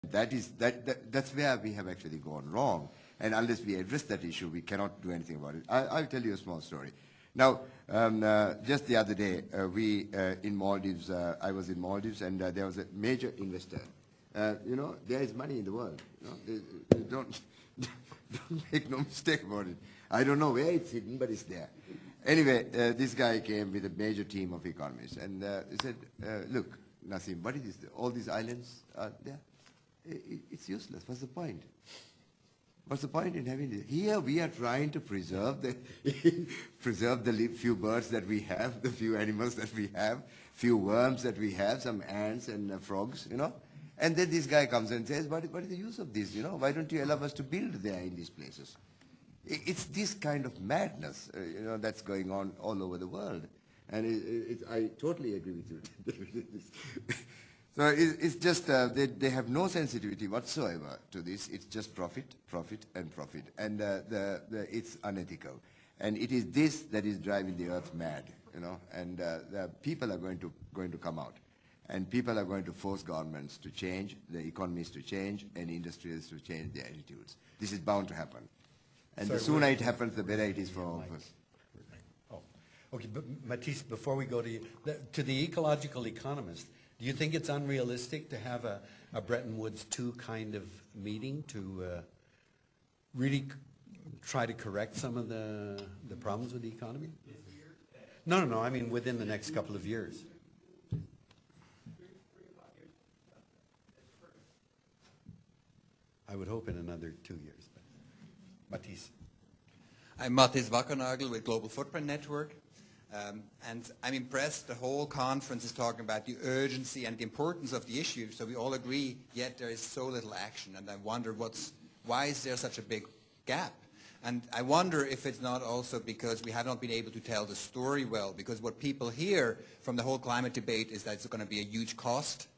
That's where we have actually gone wrong. And unless we address that issue, we cannot do anything about it. I'll tell you a small story. Now, just the other day, in Maldives, I was in Maldives, and there was a major investor. You know, there is money in the world. You know, don't make no mistake about it. I don't know where it's hidden, but it's there. Anyway, this guy came with a major team of economists, and he said, look, Nassim, what is this? All these islands are there? It's useless. What's the point? What's the point in having this? Here we are trying to preserve the few birds that we have, the few animals that we have, few worms that we have, some ants and frogs, you know. And then this guy comes and says, what is the use of this, you know? Why don't you allow us to build there in these places? It's this kind of madness, you know, that's going on all over the world. And I totally agree with you. So it's just, they have no sensitivity whatsoever to this. It's just profit, profit, and profit. And it's unethical. And it is this that is driving the earth mad, you know. And the people are going to come out. And people are going to force governments to change, the economies to change, and industries to change their attitudes. This is bound to happen. And the sooner it happens, the better it is for all of us. Oh, okay, but Matisse, before we go to the ecological economist, do you think it's unrealistic to have a Bretton Woods II kind of meeting to really try to correct some of the problems with the economy? No, I mean within the next couple of years. I would hope in another 2 years. Matisse. I'm Matisse Wackernagel with Global Footprint Network. And I'm impressed the whole conference is talking about the urgency and the importance of the issue, so we all agree, yet there is so little action. And I wonder why is there such a big gap? And I wonder if it's not also because we have not been able to tell the story well, because what people hear from the whole climate debate is that it's going to be a huge cost,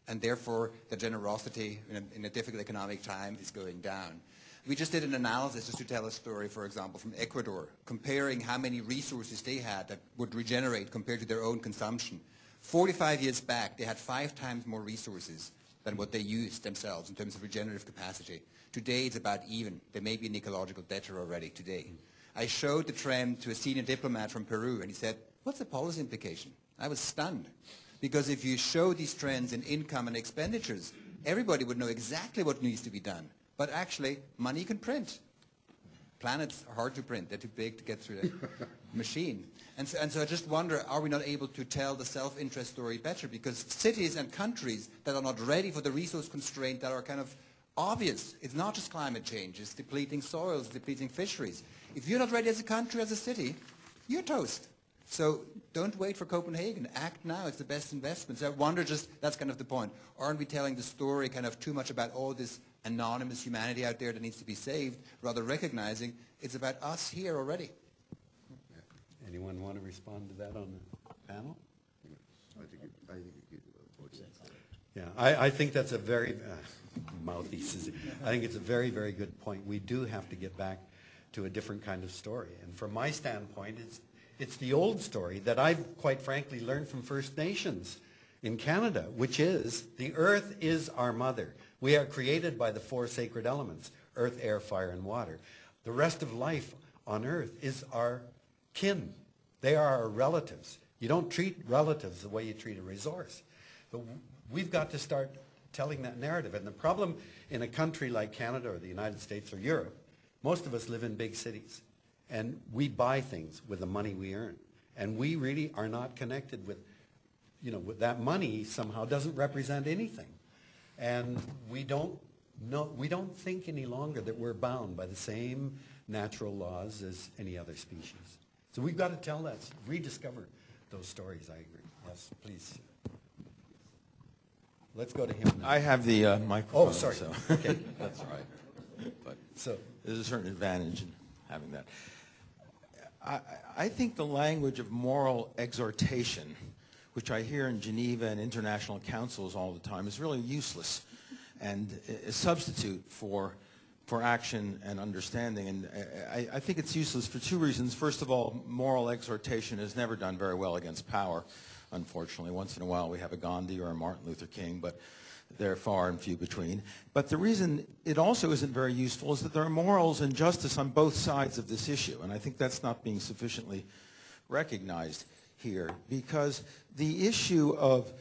and therefore the generosity in a difficult economic time is going down. We just did an analysis just to tell a story, for example, from Ecuador, comparing how many resources they had that would regenerate compared to their own consumption. 45 years back, they had 5 times more resources than what they used themselves in terms of regenerative capacity. Today, it's about even. They may be an ecological debtor already today. I showed the trend to a senior diplomat from Peru, and he said, what's the policy implication? I was stunned. Because if you show these trends in income and expenditures, everybody would know exactly what needs to be done. But actually, money you can print. Planets are hard to print. They're too big to get through the machine. And so I just wonder, are we not able to tell the self-interest story better? Because cities and countries that are not ready for the resource constraint that are kind of obvious. It's not just climate change. It's depleting soils, depleting fisheries. If you're not ready as a country, as a city, you're toast. So don't wait for Copenhagen. Act now. It's the best investment. So I wonder just, that's kind of the point. Aren't we telling the story kind of too much about all this anonymous humanity out there that needs to be saved, rather recognizing it's about us here already? Anyone want to respond to that on the panel? Yeah, I think that's a very, mouthy, I think it's a very, very good point. We do have to get back to a different kind of story. And from my standpoint, it's the old story that I've quite frankly learned from First Nations in Canada, which is the earth is our mother. We are created by the 4 sacred elements, earth, air, fire, and water. The rest of life on earth is our kin. They are our relatives. You don't treat relatives the way you treat a resource. But we've got to start telling that narrative. And the problem in a country like Canada or the United States or Europe, most of us live in big cities. And we buy things with the money we earn. And we really are not connected with, with that money somehow doesn't represent anything. And we don't think any longer that we're bound by the same natural laws as any other species. So we've got to tell that, rediscover those stories, I agree. Yes, please. Let's go to him now. I have the microphone. Oh, sorry. So Okay. that's all right. But So there's a certain advantage in having that. I think the language of moral exhortation, which I hear in Geneva and international councils all the time, is really useless and a substitute for action and understanding. And I think it's useless for 2 reasons. First of all, moral exhortation has never done very well against power, unfortunately. Once in a while we have a Gandhi or a Martin Luther King, but they're far and few between. But the reason it also isn't very useful is that there are morals and justice on both sides of this issue, and I think that's not being sufficiently recognized here, because the issue of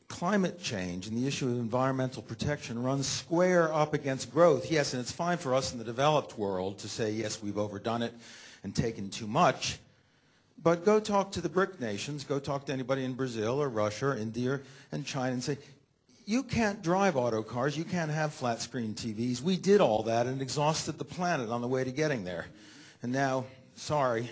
climate change and the issue of environmental protection runs square up against growth. Yes, and it's fine for us in the developed world to say, yes, we've overdone it and taken too much, but go talk to the BRIC nations, go talk to anybody in Brazil or Russia or India and China and say, you can't drive auto cars, you can't have flat screen TVs. We did all that and exhausted the planet on the way to getting there. And now, sorry,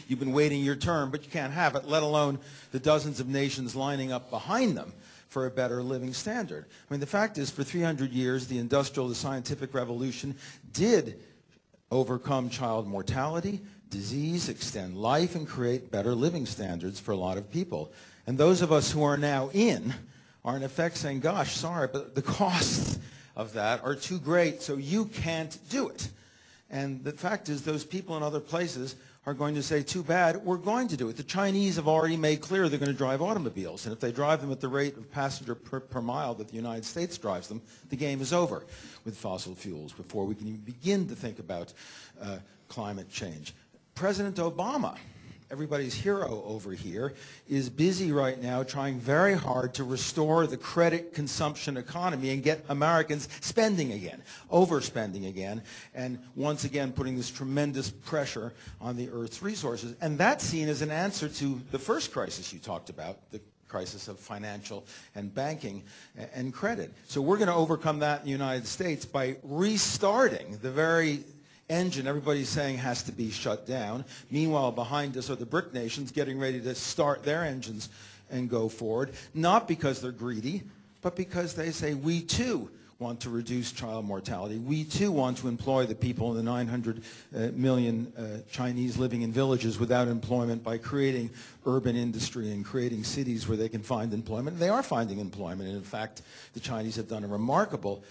you've been waiting your turn, but you can't have it, let alone the dozens of nations lining up behind them for a better living standard. I mean, the fact is, for 300 years, the industrial, the scientific revolution did overcome child mortality, disease, extend life, and create better living standards for a lot of people. And those of us who are now in are in effect saying, gosh, sorry, but the costs of that are too great, so you can't do it. And the fact is, those people in other places are going to say, too bad, we're going to do it. The Chinese have already made clear they're going to drive automobiles, and if they drive them at the rate of passenger per mile that the United States drives them, the game is over with fossil fuels before we can even begin to think about climate change. President Obama, everybody's hero over here, is busy right now trying very hard to restore the credit consumption economy and get Americans spending again, overspending again, and once again putting this tremendous pressure on the Earth's resources. And that's seen as an answer to the first crisis you talked about, the crisis of financial and banking and credit. So we're going to overcome that in the United States by restarting the very engine everybody's saying has to be shut down. Meanwhile, behind us are the BRIC nations getting ready to start their engines and go forward, not because they're greedy, but because they say, we too want to reduce child mortality. We too want to employ the people in the 900 million Chinese living in villages without employment by creating urban industry and creating cities where they can find employment. And they are finding employment. And in fact, the Chinese have done a remarkable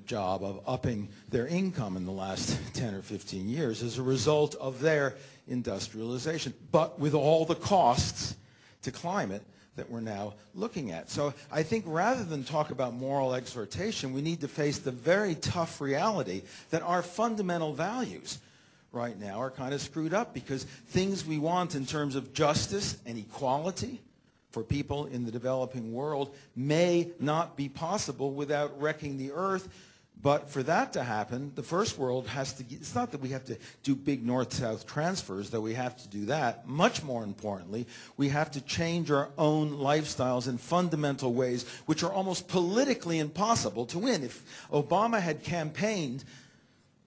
job of upping their income in the last 10 or 15 years as a result of their industrialization, but with all the costs to climate that we're now looking at. So I think rather than talk about moral exhortation, we need to face the very tough reality that our fundamental values right now are kind of screwed up, because things we want in terms of justice and equality for people in the developing world may not be possible without wrecking the earth. But for that to happen, the first world has to, it's not that we have to do big north-south transfers, though we have to do that. Much more importantly, we have to change our own lifestyles in fundamental ways which are almost politically impossible to win. If Obama had campaigned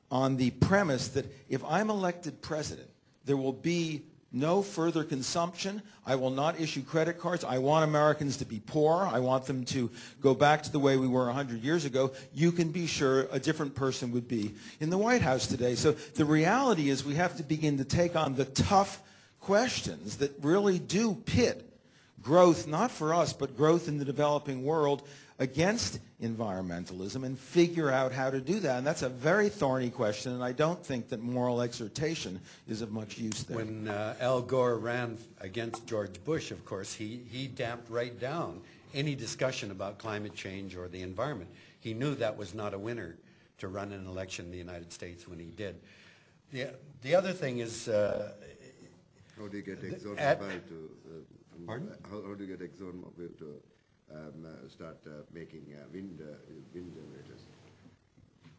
on the premise that if I'm elected president, there will be no further consumption, I will not issue credit cards, I want Americans to be poor, I want them to go back to the way we were 100 years ago, you can be sure a different person would be in the White House today. So the reality is we have to begin to take on the tough questions that really do pit growth, not for us, but growth in the developing world against environmentalism, and figure out how to do that. And that's a very thorny question, and I don't think that moral exhortation is of much use there. When Al Gore ran against George Bush, of course, he damped right down any discussion about climate change or the environment. He knew that was not a winner to run an election in the United States when he did. The other thing is... how do you get ExxonMobil to... Pardon? How do you get ExxonMobil to start making wind generators?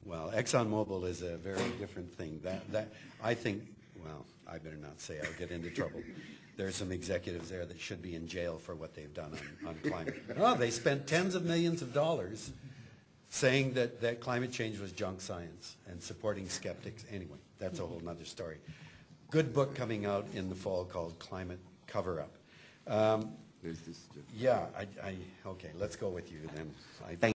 Well, ExxonMobil is a very different thing. That I think, well, I better not say, I'll get into trouble. There's some executives there that should be in jail for what they've done on climate. Oh, they spent tens of millions of dollars saying that climate change was junk science and supporting skeptics. Anyway, that's a whole nother story. Good book coming out in the fall called Climate Cover-Up. Yeah, okay, let's go with you then.